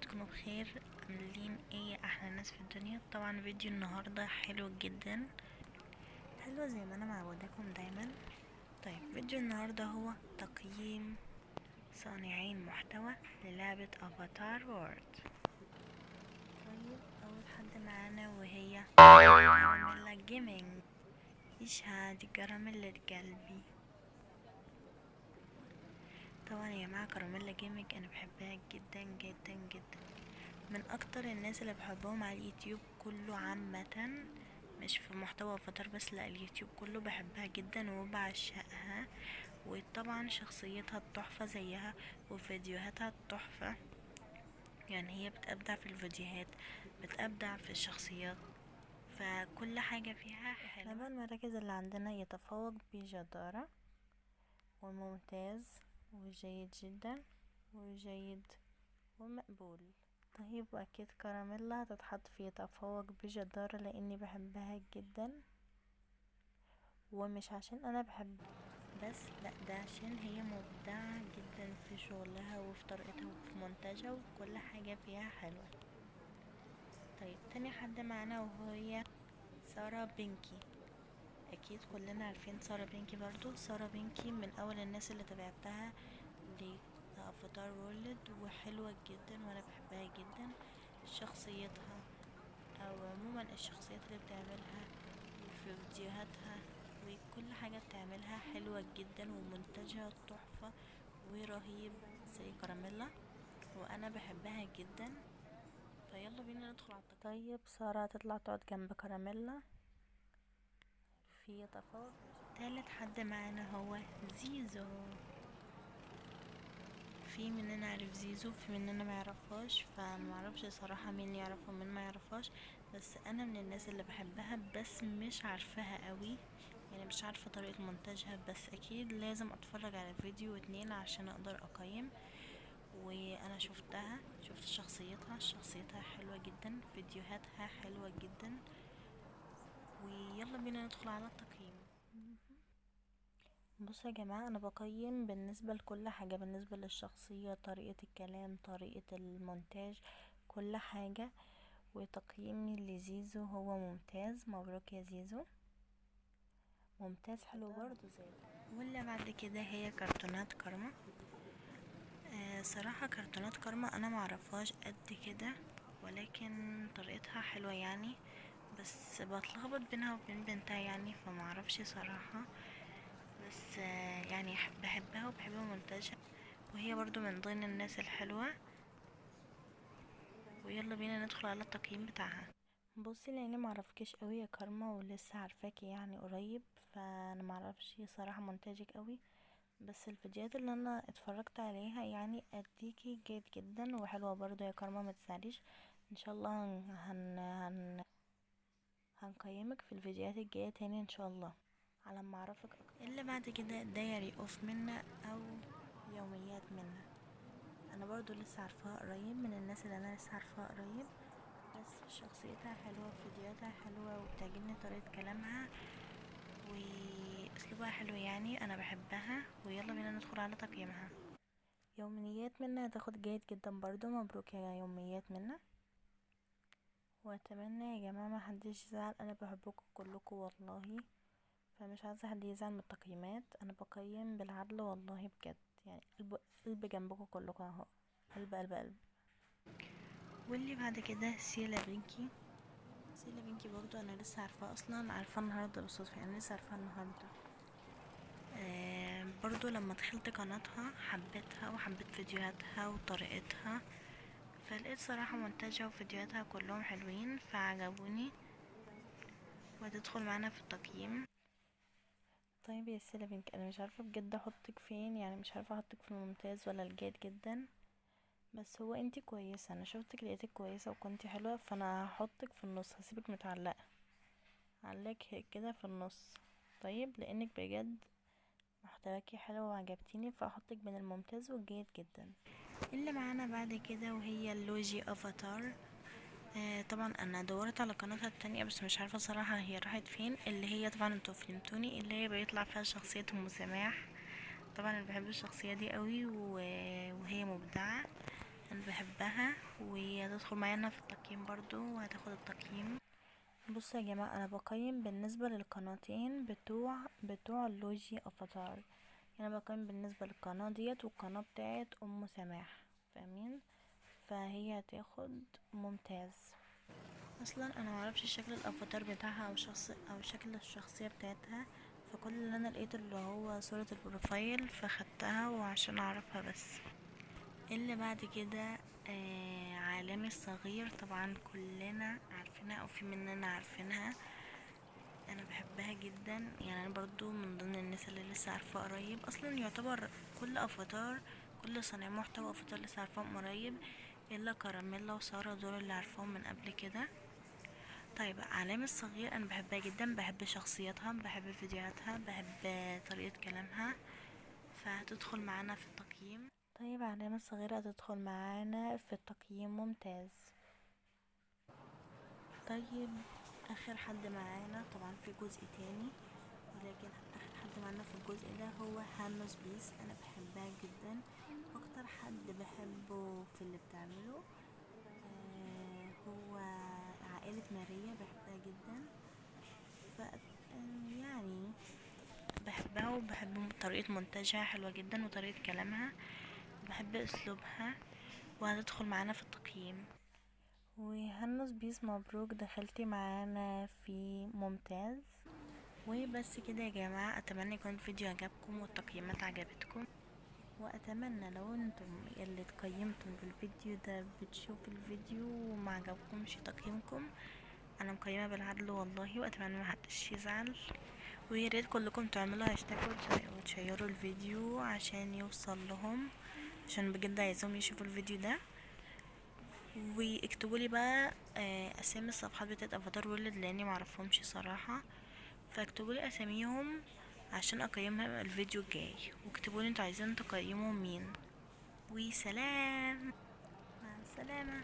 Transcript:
تكونوا بخير. عاملين ايه احلى ناس في الدنيا؟ طبعا فيديو النهارده حلو جدا، حلو زي ما انا معوداكم دايما. طيب فيديو النهارده هو تقييم صانعين محتوى للعبة افاتار وورد. طيب اول حد معانا وهي كراميلا جيمنج. ايش هادي كراميلا قلبي. طبعا يا جماعة كراميلا جيمنج انا بحبها جدا جدا جدا، من اكتر الناس اللي بحبهم على اليوتيوب كله عامة، مش في محتوى افاتار بس، لا اليوتيوب كله بحبها جدا وبعشقها. وطبعا شخصيتها التحفة زيها وفيديوهاتها التحفة، يعني هي بتأبدع في الفيديوهات، بتأبدع في الشخصيات، فكل حاجة فيها حلوة. طبعا المراكز اللي عندنا يتفوق بجدارة وممتاز وجيد جدا وجيد ومقبول. طيب واكيد كراميلا هتتحط في يتفوق بجدارة لاني بحبها جدا، ومش عشان انا بحب بس، لا ده عشان هي مبدعة جدا في شغلها وفي طريقتها وفي مونتاجها وفي كل حاجة فيها حلوة. طيب تاني حد معانا وهي سارة بينكي. اكيد كلنا عارفين سارة بينكي، برضو سارة بينكي من اول الناس اللي تابعتها لافاتار وورلد، وحلوة جدا وانا بحبها جدا. شخصيتها او عموما الشخصيات اللي بتعملها في فيديوهاتها وكل حاجة بتعملها حلوة جدا ومنتجها تحفة ورهيب زي كراميلا، وانا بحبها جدا. فيلا بينا ندخل على التقييم. طيب سارة تطلع تقعد جنب كراميلا في تفاوض. تالت حد معانا هو زيزو. في مننا عارف زيزو، في مننا ما يعرفهاش، فمعرفش صراحة مين يعرفها ومين ما يعرفهاش، بس انا من الناس اللي بحبها بس مش عارفاها قوي، يعني مش عارفة طريقة مونتاجها، بس اكيد لازم اتفرج على فيديو اتنين عشان اقدر اقيم. وانا شفت شخصيتها حلوة جدا، فيديوهاتها حلوة جدا. ويلا بينا ندخل على التقييم. بصوا يا جماعة، انا بقيم بالنسبة لكل حاجة، بالنسبة للشخصية، طريقة الكلام، طريقة المونتاج، كل حاجة. وتقييمي لزيزو هو ممتاز، مبروك يا زيزو، ممتاز حلو برضو زي. واللي بعد كده هي كرتونات كارما. صراحة كرتونات كارما انا معرفهاش قد كده، ولكن طريقتها حلوة يعني، بس بتلخبط بينها وبين بنتها يعني، فمعرفش صراحة. بس يعني بحبها وبحب مونتاجها، وهي برضو من ضمن الناس الحلوة. ويلا بينا ندخل على التقييم بتاعها. بصي لاني معرفكش قوي يا كارما ولسه عارفاكي يعني قريب، فانا معرفش صراحة مونتاجك قوي، بس الفيديوهات اللي انا اتفرجت عليها يعني اديكي جيد جدا وحلوة برضو يا كارما، ما تزعليش. ان شاء الله هنقيمك في الفيديوهات الجاية تاني ان شاء الله على ما اعرفك اكتر. اللي بعد كده دايري اوف منا او يوميات منا. انا برضو لسه عارفاها قريب، من الناس اللي انا لسه عارفاها قريب، بس شخصيتها حلوة، فيديوهاتها حلوة، وبتعجبني طريقة كلامها واسلوبها حلو يعني، انا بحبها. ويلا بينا ندخل على تقييمها. يوميات منا هتاخد جيد جدا برضو، مبروك يا يوميات منا. واتمنى يا جماعة ما حدش يزعل، انا بحبكم كلكم والله، فمش عايزة حد يزعل من التقييمات، انا بقيم بالعدل والله بجد، يعني قلب جنبكم كلكم اهو، قلب قلب قلب. واللي بعد كده سيلا بينكي. سيلا بينكي برضو انا لسه عارفاها، اصلا عارفاها النهارده بالصدفه، يعني لسه عارفاها النهارده. برضو لما دخلت قناتها حبيتها وحبيت فيديوهاتها وطريقتها، فلقيت صراحه مونتاجها وفيديوهاتها كلهم حلوين فعجبوني، وهتدخل معانا في التقييم. طيب يا سيلا بينك، انا مش عارفه بجد احطك فين، يعني مش عارفه احطك في الممتاز ولا الجيد جدا، بس هو انتي كويسه، انا شفتك لقيتك كويسه وكنتي حلوه، فانا هحطك في النص، هسيبك متعلقه عليك كده في النص. طيب لانك بجد محتواكي حلو وعجبتيني، فاحطك بين الممتاز والجيد جدا. اللي معانا بعد كده وهي اللوجي افاتار. طبعا انا دورت على قناتها التانية بس مش عارفة صراحة هي راحت فين، اللي هي طبعا انتوا فهمتوني، اللي هي بيطلع فيها شخصية ام سماح. طبعا انا بحب الشخصية دي قوي وهي مبدعة، انا بحبها، وهتدخل معانا في التقييم برضو وهتاخد التقييم. بصوا يا جماعة، انا بقيم بالنسبة للقناتين بتوع لوجي افاتار. انا بقيم بالنسبة للقناة ديت والقناة بتاعت ام سماح، فاهمين؟ فهي هتاخد ممتاز. اصلا انا معرفش شكل الافاتار بتاعها او شكل الشخصية بتاعتها، فكل اللي انا لقيته اللي هو صورة البروفايل فخدتها وعشان اعرفها بس. اللي بعد كده عالمي الصغير، طبعا كلنا عارفينها او في مننا عارفينها. انا بحبها جدا، يعني انا برضو من ضمن الناس اللي لسه عارفاه قريب. اصلا يعتبر كل افاتار، كل صانع محتوى افاتار لسه عارفاهم قريب، الا كراميلا وسارة، دول اللي عارفاهم من قبل كده. طيب علام الصغير انا بحبها جدا، بحب شخصيتها، بحب فيديوهاتها، بحب طريقة كلامها، فهتدخل معانا في التقييم. طيب علامة الصغيرة هتدخل معانا في التقييم ممتاز. طيب اخر حد معانا طبعا في جزء تاني، ولكن اخر حد معانا في الجزء ده هو هانوس بيس. انا بحبها جدا، اكتر حد بحبه في اللي بتعمله هو عائلة ماريا، بحبها جدا. ف يعني بحبها، وبحب طريقة مونتاجها حلوة جدا وطريقة كلامها، وبحب اسلوبها، وهتدخل معانا في التقييم. وهنس بيس مبروك، دخلتي معانا في ممتاز. وبس كده يا جماعة، اتمنى يكون الفيديو عجبكم والتقييمات عجبتكم، واتمنى لو انتم اللي تقيمتم في الفيديو ده بتشوفوا الفيديو وما عجبكمش تقييمكم، انا مقيمة بالعدل والله، واتمنى محدش يزعل. وياريت كلكم تعملوا هاشتاج وتشيروا الفيديو عشان يوصل لهم، عشان بجد عايزهم يشوفوا الفيديو ده. واكتبوا لي بقى اسامي الصفحات بتاعت افاتار وورلد لاني معرفهمش صراحه، فاكتبوا لي اساميهم عشان اقيمها الفيديو الجاي، واكتبوا لي انتوا عايزين تقيموا مين. وسلام، مع السلامه.